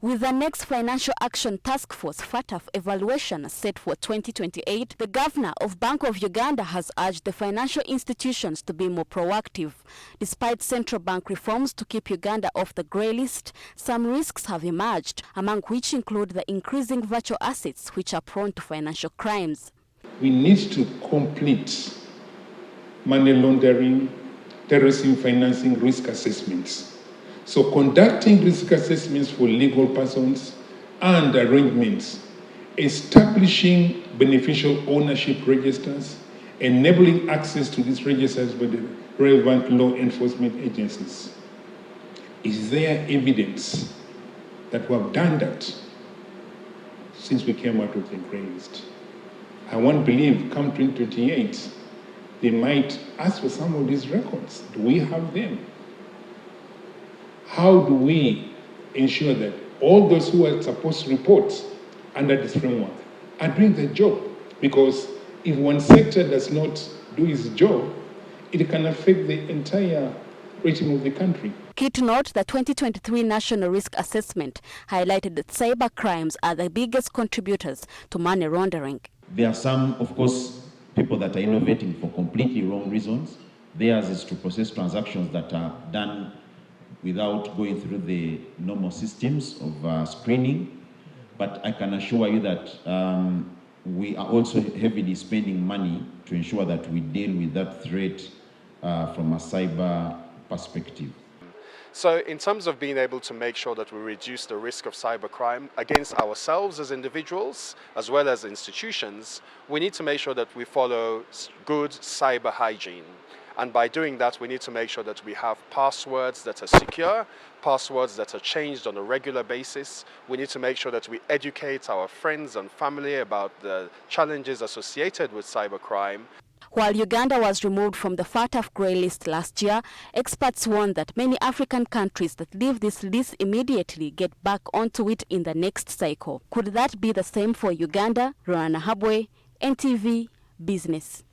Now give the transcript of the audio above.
With the next Financial Action Task Force (FATF) evaluation set for 2028, the governor of Bank of Uganda has urged the financial institutions to be more proactive. Despite central bank reforms to keep Uganda off the grey list, some risks have emerged, among which include the increasing virtual assets which are prone to financial crimes. We need to complete money laundering, terrorism financing risk assessments. So conducting risk assessments for legal persons and arrangements, establishing beneficial ownership registers, enabling access to these registers by the relevant law enforcement agencies. Is there evidence that we have done that since we came out of the grey list? I won't believe come 2028, they might ask for some of these records. Do we have them? How do we ensure that all those who are supposed to report under this framework are doing their job? Because if one sector does not do its job, it can affect the entire regime of the country. Key to note, the 2023 National Risk Assessment highlighted that cyber crimes are the biggest contributors to money laundering. There are some, of course, people that are innovating for completely wrong reasons. Theirs is to process transactions that are done without going through the normal systems of screening. But I can assure you that we are also heavily spending money to ensure that we deal with that threat from a cyber perspective. So in terms of being able to make sure that we reduce the risk of cybercrime against ourselves as individuals, as well as institutions, we need to make sure that we follow good cyber hygiene. And by doing that, we need to make sure that we have passwords that are secure, passwords that are changed on a regular basis. We need to make sure that we educate our friends and family about the challenges associated with cybercrime. While Uganda was removed from the FATF grey list last year, experts warn that many African countries that leave this list immediately get back onto it in the next cycle. Could that be the same for Uganda? Ronah Nahabwe, NTV Business.